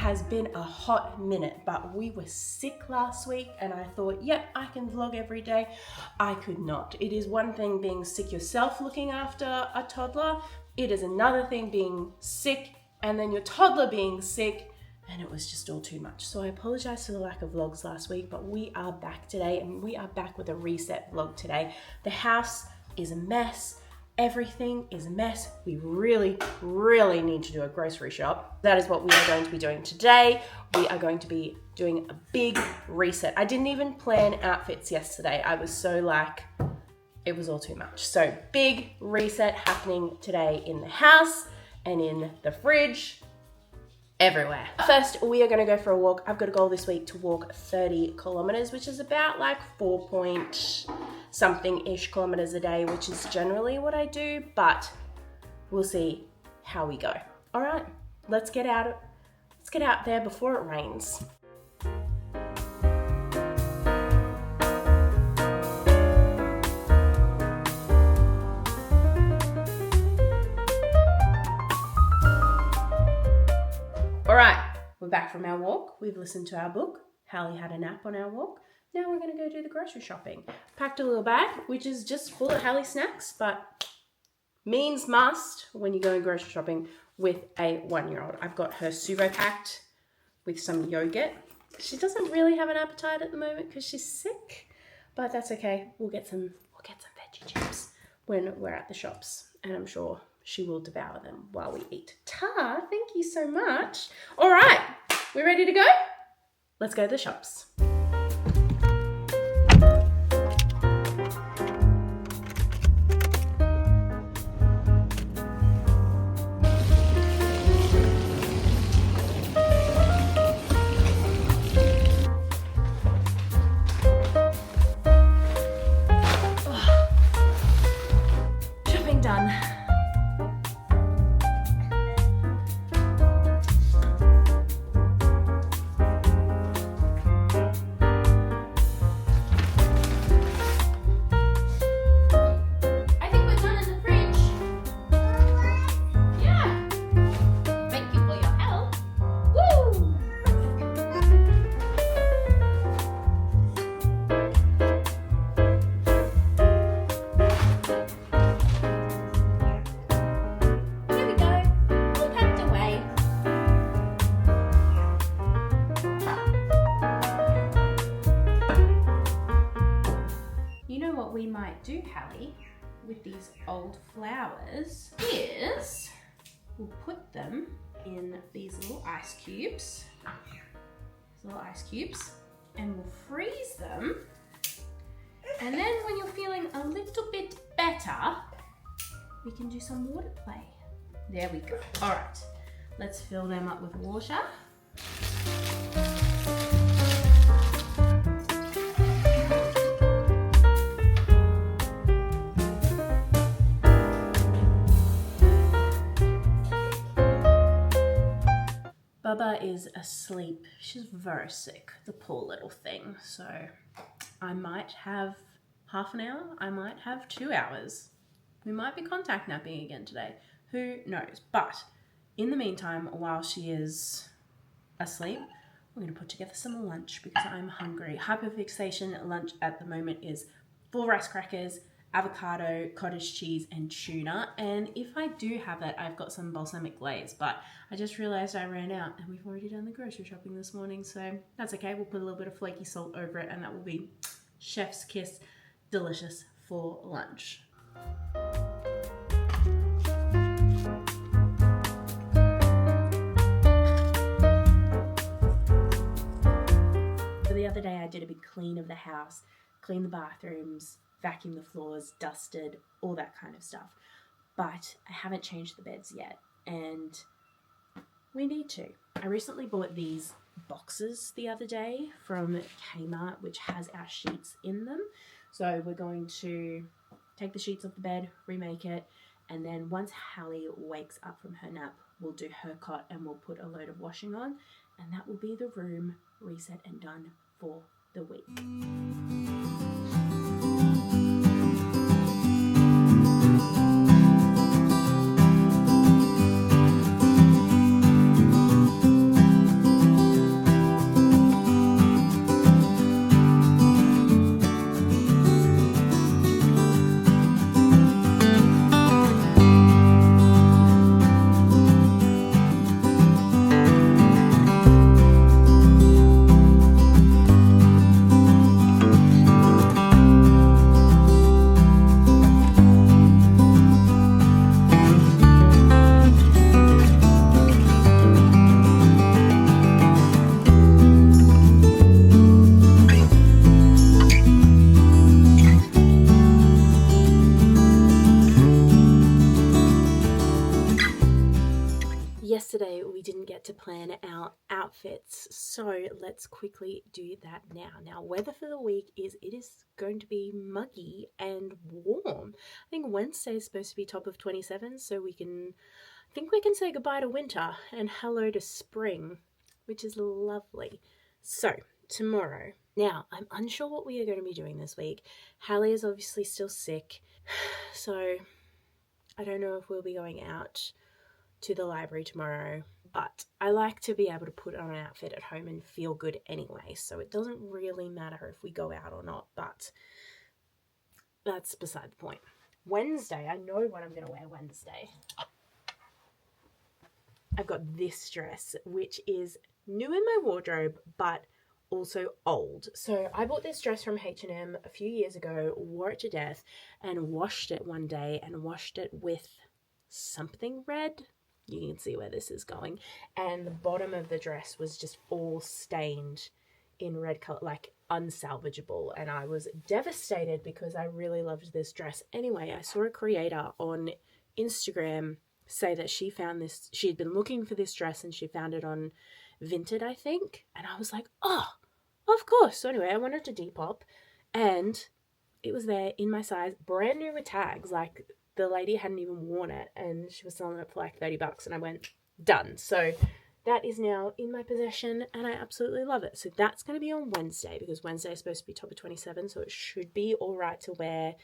has been a hot minute, but we were sick last week and I thought, yep, I can vlog every day. I could not. It is one thing being sick yourself looking after a toddler. It is another thing being sick and then your toddler being sick, and it was just all too much. So I apologize for the lack of vlogs last week, but we are back today and we are back with a reset vlog today. The house is a mess. Everything is a mess. We really need to do a grocery shop. That is what we are going to be doing today. We are going to be doing a big reset. I didn't even plan outfits yesterday. I was so like, it was all too much. So big reset happening today in the house and in the fridge, everywhere. First, we are going to go for a walk. I've got a goal this week to walk 30 kilometers, which is about like 4 point something-ish kilometers a day, which is generally what I do, but we'll see how we go. All right, let's get out there before it rains. All right, we're back from our walk. We've listened to our book. Hallie had a nap on our walk. Now we're going to go do the grocery shopping. Packed a little bag, which is just full of Hallie snacks, but means must when you're going grocery shopping with a 1-year-old. I've got her Suvo packed with some yogurt. She doesn't really have an appetite at the moment because she's sick, but that's okay. We'll get some veggie chips when we're at the shops, and I'm sure she will devour them while we eat. Ta, thank you so much. All right, we ready to go? Let's go to the shops. Shopping done. We might do, Hallie, with these old flowers is we'll put them in these little ice cubes, and we'll freeze them. And then when you're feeling a little bit better, we can do some water play. There we go. All right, let's fill them up with water. Bubba is asleep. She's very sick, the poor little thing. So I might have half an hour, I might have 2 hours. We might be contact napping again today. Who knows? But in the meantime, while she is asleep, we're going to put together some lunch because I'm hungry. Hyperfixation lunch at the moment is 4 rice crackers, avocado, cottage cheese, and tuna. And if I do have that, I've got some balsamic glaze, but I just realized I ran out and we've already done the grocery shopping this morning, so that's okay. We'll put a little bit of flaky salt over it and that will be chef's kiss, delicious for lunch. So the other day I did a big clean of the house, cleaned the bathrooms, vacuumed the floors, dusted, all that kind of stuff. But I haven't changed the beds yet, and we need to. I recently bought these boxes the other day from Kmart, which has our sheets in them. So we're going to take the sheets off the bed, remake it, and then once Hallie wakes up from her nap, we'll do her cot and we'll put a load of washing on, and that will be the room reset and done for the week. plan our outfits. So let's quickly do that now. Now, weather for the week is it is going to be muggy and warm. I think Wednesday is supposed to be top of 27, so I think we can say goodbye to winter and hello to spring, which is lovely. So tomorrow. Now, I'm unsure what we are going to be doing this week. Hallie is obviously still sick, so I don't know if we'll be going out to the library tomorrow, but I like to be able to put on an outfit at home and feel good anyway, so it doesn't really matter if we go out or not, but that's beside the point. Wednesday, I know what I'm going to wear Wednesday. I've got this dress, which is new in my wardrobe, but also old. So I bought this dress from H&M a few years ago, wore it to death, and washed it one day, and washed it with something red. You can see where this is going. And the bottom of the dress was just all stained in red color, like unsalvageable. And I was devastated because I really loved this dress. Anyway, I saw a creator on Instagram say that she found this, she had been looking for this dress and she found it on Vinted, I think. And I was like, oh, of course. So anyway, I went to Depop and it was there in my size, brand new with tags. Like the lady hadn't even worn it and she was selling it for like $30 and I went, done. So that is now in my possession and I absolutely love it. So that's going to be on Wednesday because Wednesday is supposed to be top of 27. So it should be all right to wear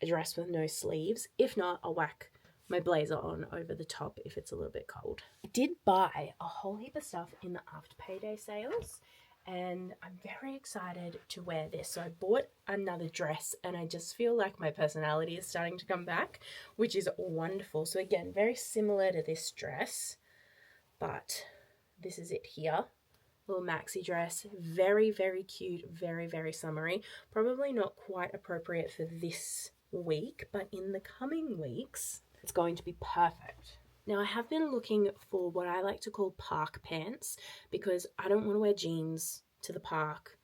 a dress with no sleeves. If not, I'll whack my blazer on over the top if it's a little bit cold. I did buy a whole heap of stuff in the after payday sales and I'm very excited to wear this. So I bought another dress and I just feel like my personality is starting to come back, which is wonderful. So again, very similar to this dress, but this is it here. Little maxi dress, very, very cute, very, very summery. Probably not quite appropriate for this week, but in the coming weeks, it's going to be perfect. Now, I have been looking for what I like to call park pants because I don't want to wear jeans to the park,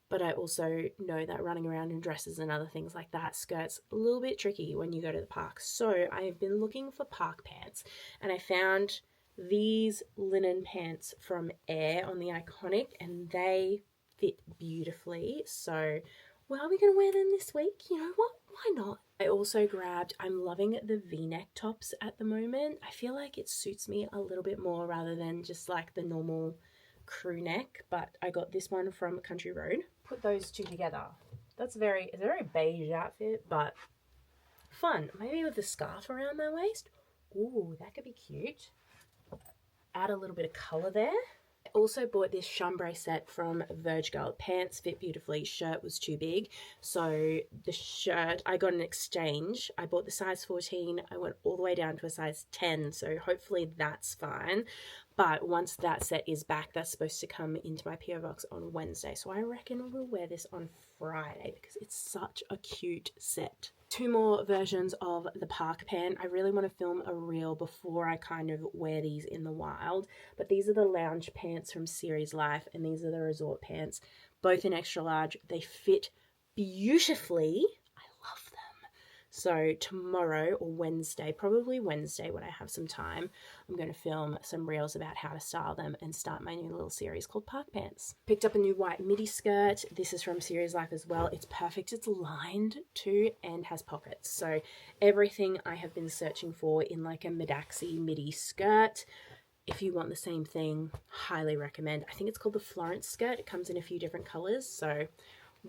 but I also know that running around in dresses and other things like that, skirts, a little bit tricky when you go to the park. So I've been looking for park pants and I found these linen pants from Air on the Iconic and they fit beautifully. So, well, are we going to wear them this week? You know what? Why not? I also grabbed, I'm loving the V-neck tops at the moment. I feel like it suits me a little bit more rather than just like the normal crew neck, but I got this one from Country Road. Put those two together. It's a very beige outfit, but fun. Maybe with a scarf around my waist. Ooh, that could be cute. Add a little bit of colour there. I also bought this chambray set from Verge Girl. Pants fit beautifully, shirt was too big. So the shirt, I got an exchange. I bought the size 14. I went all the way down to a size 10. So hopefully that's fine. But once that set is back, that's supposed to come into my PO box on Wednesday. So I reckon we'll wear this on Friday because it's such a cute set. Two more versions of the park pant. I really want to film a reel before I kind of wear these in the wild. But these are the lounge pants from Series Life and these are the resort pants. Both in extra large. They fit beautifully. I love them. So tomorrow or Wednesday, probably Wednesday when I have some time, I'm going to film some reels about how to style them and start my new little series called Park Pants. Picked up a new white midi skirt. This is from Series Life as well. It's perfect. It's lined too and has pockets. So everything I have been searching for in like a midaxi midi skirt. If you want the same thing, highly recommend. I think it's called the Florence skirt. It comes in a few different colors. So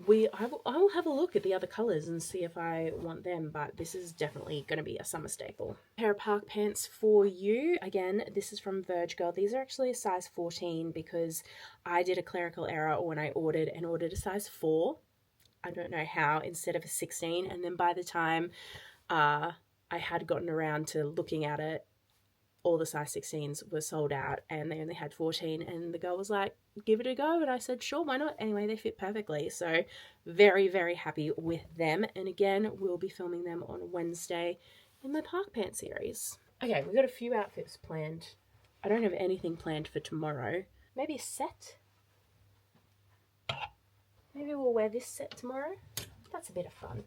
I will have a look at the other colours and see if I want them, but this is definitely going to be a summer staple. Pair of park pants for you. Again, this is from Verge Girl. These are actually a size 14 because I did a clerical error when I ordered a size 4. I don't know how, instead of a 16. And then by the time I had gotten around to looking at it, all the size 16s were sold out and they only had 14 and the girl was like, give it a go, and I said sure, why not? Anyway, they fit perfectly, so very, very happy with them. And again, we'll be filming them on Wednesday in my park pants series. Okay, we've got a few outfits planned. I don't have anything planned for tomorrow. Maybe a set. Maybe we'll wear this set tomorrow. That's a bit of fun.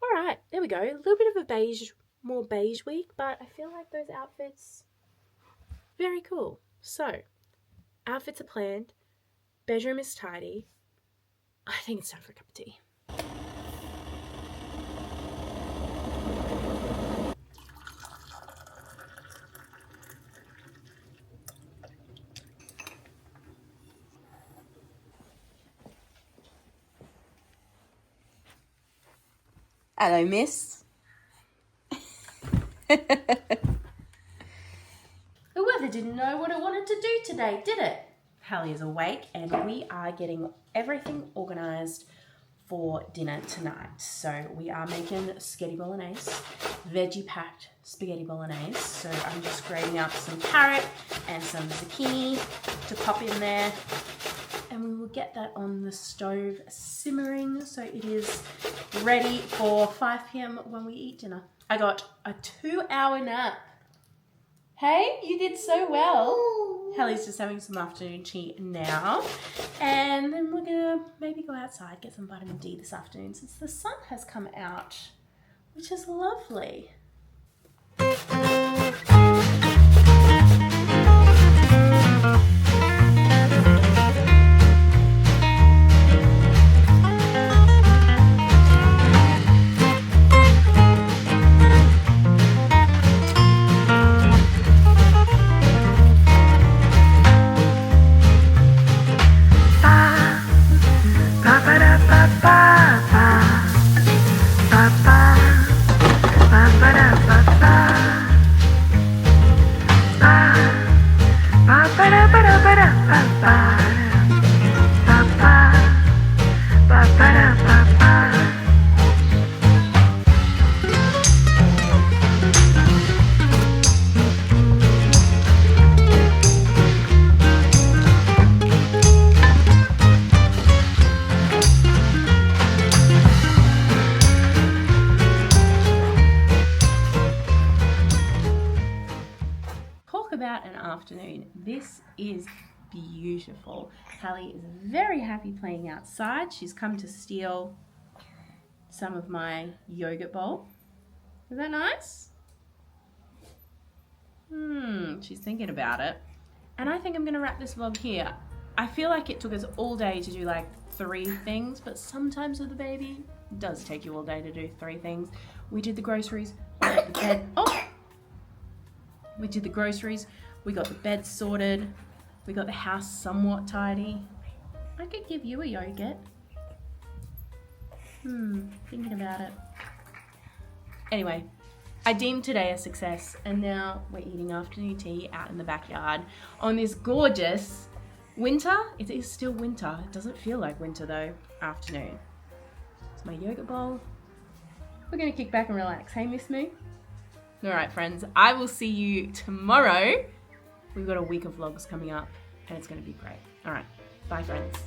All right, there we go. A little bit of a more beige week, but I feel like those outfits very cool. So outfits are planned, bedroom is tidy. I think it's time for a cup of tea. Hello, miss. The weather didn't know what it wanted to do today, did it? Hallie is awake and we are getting everything organised for dinner tonight. So we are making spaghetti bolognese, veggie packed spaghetti bolognese. So I'm just grating up some carrot and some zucchini to pop in there. And we will get that on the stove simmering so it is ready for 5 p.m. when we eat dinner. I got a 2-hour nap. Hey, you did so well. Hallie's just having some afternoon tea now. And then we're gonna maybe go outside, get some vitamin D this afternoon since the sun has come out, which is lovely. About an afternoon. This is beautiful. Hallie is very happy playing outside. She's come to steal some of my yogurt bowl. Is that nice? She's thinking about it. And I think I'm going to wrap this vlog here. I feel like it took us all day to do like 3 things, but sometimes with a baby, it does take you all day to do 3 things. We did the groceries, we got the bed. We did the groceries, we got the bed sorted, we got the house somewhat tidy. I could give you a yogurt. Thinking about it. Anyway, I deemed today a success and now we're eating afternoon tea out in the backyard on this gorgeous winter. It is still winter. It doesn't feel like winter though, afternoon. It's my yogurt bowl. We're gonna kick back and relax. Hey, Miss Moo? All right, friends, I will see you tomorrow. We've got a week of vlogs coming up and it's going to be great. All right, bye, friends.